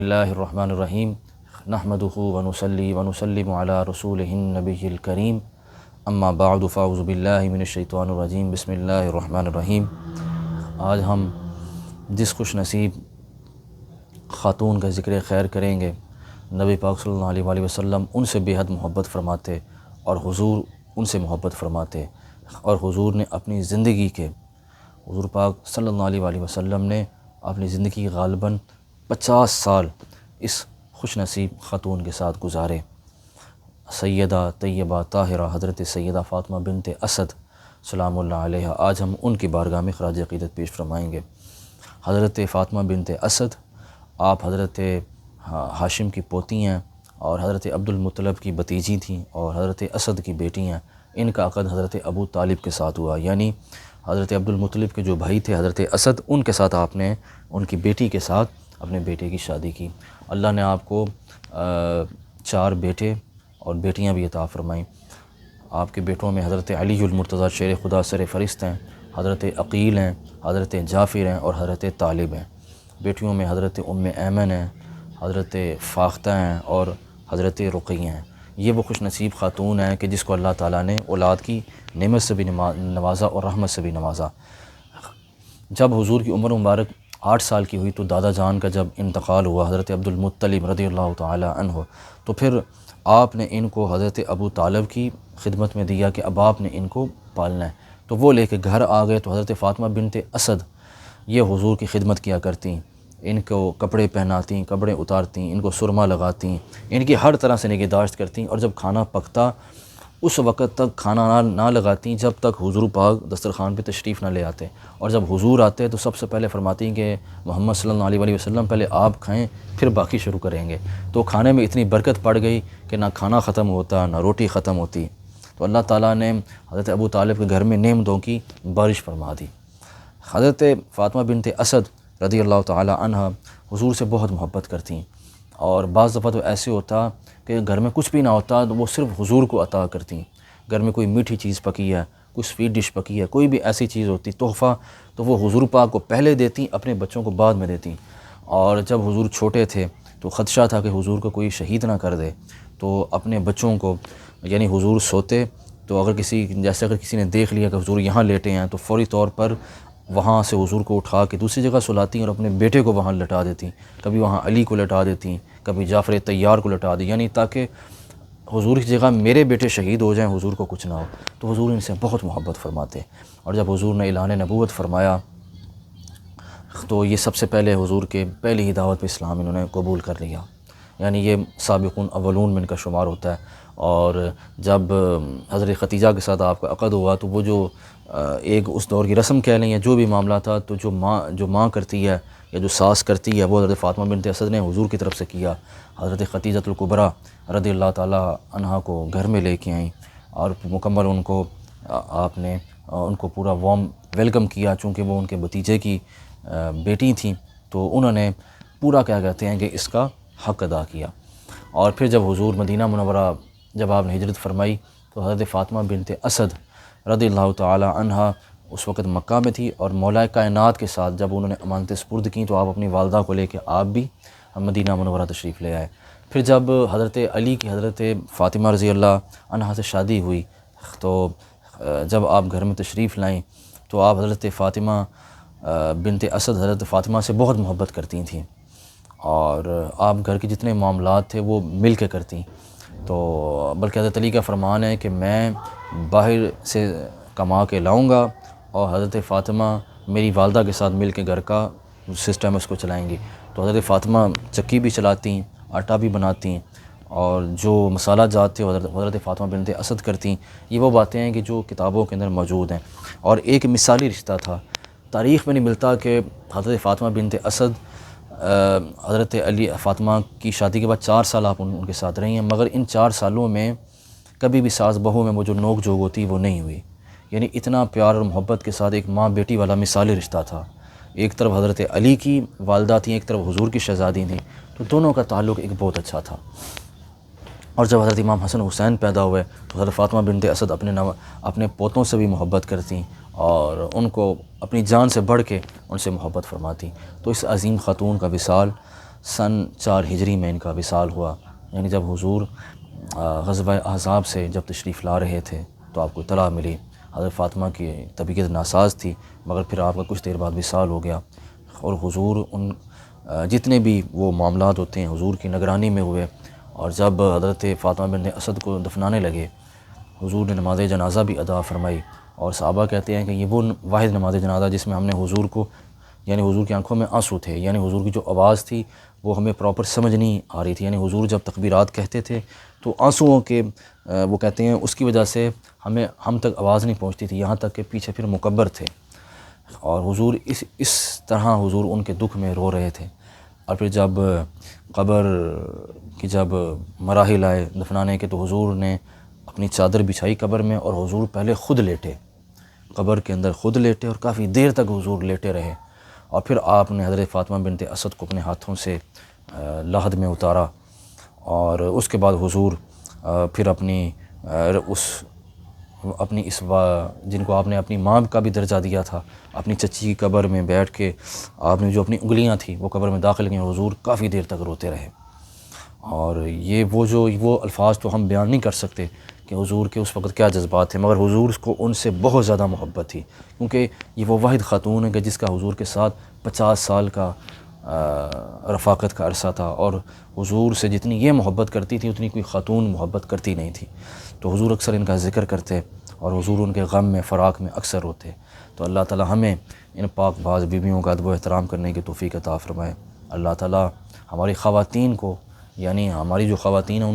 اللہ الرحمن الرحیم نحمدہ ونصلی ونسلم علی رسولہ النبی الکریم اما بعد فاعوذ باللہ من الشیطان الرجیم بسم اللہ الرحمن الرحیم۔ آج ہم جس خوش نصیب خاتون کا ذکر خیر کریں گے، نبی پاک صلی اللہ علیہ وآلہ وسلم ان سے بے حد محبت فرماتے اور حضور ان سے محبت فرماتے، اور حضور نے اپنی زندگی کے حضور پاک صلی اللہ علیہ وآلہ وسلم نے اپنی زندگی غالباً 50 سال اس خوش نصیب خاتون کے ساتھ گزارے۔ سیدہ طیبہ طاہرہ حضرت سیدہ فاطمہ بنت اسد سلام اللہ علیہ، آج ہم ان کی بارگاہ میں خراج عقیدت پیش فرمائیں گے۔ حضرت فاطمہ بنت اسد آپ حضرت ہاشم کی پوتی ہیں اور حضرت عبد المطلب کی بھتیجی تھیں اور حضرت اسد کی بیٹی ہیں۔ ان کا عقد حضرت ابو طالب کے ساتھ ہوا، یعنی حضرت عبد المطلب کے جو بھائی تھے حضرت اسد، ان کے ساتھ آپ نے ان کی بیٹی کے ساتھ اپنے بیٹے کی شادی کی۔ اللہ نے آپ کو 4 بیٹے اور بیٹیاں بھی عطا فرمائیں۔ آپ کے بیٹوں میں حضرت علی المرتضیٰ شیر خدا سر فرست ہیں، حضرت عقیل ہیں، حضرت جعفر ہیں اور حضرت طالب ہیں۔ بیٹیوں میں حضرت ام ایمن ہیں، حضرت فاختہ ہیں اور حضرت رقیہ ہیں۔ یہ وہ خوش نصیب خاتون ہیں کہ جس کو اللہ تعالیٰ نے اولاد کی نعمت سے بھی نوازا اور رحمت سے بھی نوازا۔ جب حضور کی عمر مبارک 8 سال کی ہوئی تو دادا جان کا جب انتقال ہوا حضرت عبد المطلب رضی اللہ تعالی عنہ، تو پھر آپ نے ان کو حضرت ابو طالب کی خدمت میں دیا کہ اب آپ نے ان کو پالنا ہے۔ تو وہ لے کے گھر آ گئے تو حضرت فاطمہ بنت اسد یہ حضور کی خدمت کیا کرتیں، ان کو کپڑے پہناتیں، کپڑے اتارتیں، ان کو سرما لگاتیں، ان کی ہر طرح سے نگہداشت کرتیں، اور جب کھانا پکتا اس وقت تک کھانا نہ لگاتیں جب تک حضور پاک دسترخوان پہ تشریف نہ لے آتے، اور جب حضور آتے تو سب سے پہلے فرماتی ہیں کہ محمد صلی اللہ علیہ وآلہ وسلم پہلے آپ کھائیں پھر باقی شروع کریں گے۔ تو کھانے میں اتنی برکت پڑ گئی کہ نہ کھانا ختم ہوتا نہ روٹی ختم ہوتی، تو اللہ تعالیٰ نے حضرت ابو طالب کے گھر میں نعمتوں کی بارش فرما دی۔ حضرت فاطمہ بنت اسد رضی اللہ تعالی عنہ حضور سے بہت محبت کرتیں، اور بعض دفعہ تو ایسے ہوتا کہ گھر میں کچھ بھی نہ ہوتا تو وہ صرف حضور کو عطا کرتیں۔ گھر میں کوئی میٹھی چیز پکی ہے، کوئی سویٹ ڈش پکی ہے، کوئی بھی ایسی چیز ہوتی تحفہ، تو وہ حضور پاک کو پہلے دیتیں، اپنے بچوں کو بعد میں دیتیں۔ اور جب حضور چھوٹے تھے تو خدشہ تھا کہ حضور کو کوئی شہید نہ کر دے، تو اپنے بچوں کو، یعنی حضور سوتے تو اگر کسی نے دیکھ لیا کہ حضور یہاں لیٹے ہیں تو فوری طور پر وہاں سے حضور کو اٹھا کے دوسری جگہ سلاتیں اور اپنے بیٹے کو وہاں لٹا دیتیں، کبھی وہاں علی کو لٹا دیتیں، کبھی جعفر طیار کو لٹا دی، یعنی تاکہ حضور کی جگہ میرے بیٹے شہید ہو جائیں، حضور کو کچھ نہ ہو۔ تو حضور ان سے بہت محبت فرماتے، اور جب حضور نے اعلان نبوت فرمایا تو یہ سب سے پہلے حضور کے پہلی ہی دعوت پہ اسلام انہوں نے قبول کر لیا، یعنی یہ سابقون اولون میں ان کا شمار ہوتا ہے۔ اور جب حضرت ختیجہ کے ساتھ آپ کا عقد ہوا تو وہ جو ایک اس دور کی رسم کہہ لیں یا جو بھی معاملہ تھا، تو جو ماں کرتی ہے یا جو ساس کرتی ہے وہ حضرت فاطمہ بنت اسد نے حضور کی طرف سے کیا۔ حضرت ختیجہ الکبریٰ رضی اللہ تعالی عنہا کو گھر میں لے کے آئیں اور مکمل ان کو آپ نے ان کو پورا وارم ویلکم کیا، چونکہ وہ ان کے بھتیجے کی بیٹی تھیں، تو انہوں نے پورا کیا کہتے ہیں کہ اس کا حق ادا کیا۔ اور پھر جب حضور مدینہ منورہ جب آپ نے ہجرت فرمائی تو حضرت فاطمہ بنت اسد رضی اللہ تعالی عنہا اس وقت مکہ میں تھی، اور مولا کائنات کے ساتھ جب انہوں نے امانتیں سپرد کیں تو آپ اپنی والدہ کو لے کے آپ بھی مدینہ منورہ تشریف لے آئے۔ پھر جب حضرت علی کی حضرت فاطمہ رضی اللہ عنہا سے شادی ہوئی تو جب آپ گھر میں تشریف لائیں تو آپ حضرت فاطمہ بنت اسد حضرت فاطمہ سے بہت محبت کرتی تھیں، اور آپ گھر کے جتنے معاملات تھے وہ مل کے کرتیں۔ تو بلکہ حضرت علی کا فرمان ہے کہ میں باہر سے کما کے لاؤں گا اور حضرت فاطمہ میری والدہ کے ساتھ مل کے گھر کا سسٹم اس کو چلائیں گی۔ تو حضرت فاطمہ چکی بھی چلاتی، آٹا بھی بناتی، اور جو مسالہ جات تھے حضرت فاطمہ بنت اسد کرتیں۔ یہ وہ باتیں ہیں کہ جو کتابوں کے اندر موجود ہیں، اور ایک مثالی رشتہ تھا۔ تاریخ میں نہیں ملتا کہ حضرت فاطمہ بنت اسد حضرت علی فاطمہ کی شادی کے بعد 4 سال آپ ان کے ساتھ رہی ہیں، مگر ان 4 سالوں میں کبھی بھی ساس بہو میں وہ جو نوک جھوک ہوتی وہ نہیں ہوئی، یعنی اتنا پیار اور محبت کے ساتھ ایک ماں بیٹی والا مثالی رشتہ تھا۔ ایک طرف حضرت علی کی والدہ تھیں، ایک طرف حضور کی شہزادی تھیں، تو دونوں کا تعلق ایک بہت اچھا تھا۔ اور جب حضرت امام حسن حسین پیدا ہوئے تو حضرت فاطمہ بنت اسد اپنے پوتوں سے بھی محبت کرتیں اور ان کو اپنی جان سے بڑھ کے ان سے محبت فرماتی۔ تو اس عظیم خاتون کا وصال سن 4 ہجری میں ان کا وصال ہوا، یعنی جب حضور غزوہ احزاب سے جب تشریف لا رہے تھے تو آپ کو اطلاع ملی۔ حضرت فاطمہ کی طبیعت ناساز تھی، مگر پھر آپ کا کچھ دیر بعد وصال ہو گیا، اور حضور ان جتنے بھی وہ معاملات ہوتے ہیں حضور کی نگرانی میں ہوئے، اور جب حضرت فاطمہ بنت اسد کو دفنانے لگے حضور نے نماز جنازہ بھی ادا فرمائی، اور صحابہ کہتے ہیں کہ یہ وہ واحد نماز جنازہ جس میں ہم نے حضور کو، یعنی حضور کی آنکھوں میں آنسو تھے، یعنی حضور کی جو آواز تھی وہ ہمیں پراپر سمجھ نہیں آ رہی تھی، یعنی حضور جب تکبیرات کہتے تھے تو آنسوؤں کے وہ کہتے ہیں اس کی وجہ سے ہم تک آواز نہیں پہنچتی تھی، یہاں تک کہ پیچھے پھر مکبر تھے، اور حضور اس طرح حضور ان کے دکھ میں رو رہے تھے۔ اور پھر جب قبر کی جب مراحل آئے دفنانے کے تو حضور نے اپنی چادر بچھائی قبر میں، اور حضور پہلے خود لیٹے قبر کے اندر، خود لیٹے اور کافی دیر تک حضور لیٹے رہے، اور پھر آپ نے حضرت فاطمہ بنت اسد کو اپنے ہاتھوں سے لحد میں اتارا، اور اس کے بعد حضور پھر اپنی جن کو آپ نے اپنی ماں کا بھی درجہ دیا تھا، اپنی چچی کی قبر میں بیٹھ کے آپ نے جو اپنی انگلیاں تھیں وہ قبر میں داخل کیں، حضور کافی دیر تک روتے رہے۔ اور یہ وہ الفاظ تو ہم بیان نہیں کر سکتے کہ حضور کے اس وقت کیا جذبات تھے، مگر حضور کو ان سے بہت زیادہ محبت تھی، کیونکہ یہ وہ واحد خاتون ہے کہ جس کا حضور کے ساتھ 50 سال کا رفاقت کا عرصہ تھا، اور حضور سے جتنی یہ محبت کرتی تھی اتنی کوئی خاتون محبت کرتی نہیں تھی، تو حضور اکثر ان کا ذکر کرتے اور حضور ان کے غم میں فراق میں اکثر ہوتے۔ تو اللہ تعالی ہمیں ان پاک باز بیویوں کا ادب و احترام کرنے کی توفیق عطا فرمائے۔ اللہ تعالی ہماری خواتین کو، یعنی ہماری جو خواتین ہیں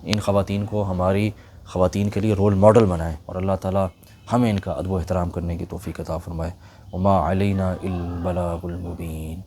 ان خواتین کو ہماری خواتین کے لیے رول ماڈل بنائے، اور اللہ تعالی ہمیں ان کا ادب و احترام کرنے کی توفیق عطا فرمائے۔ وما علینا الا البلاغ المبین۔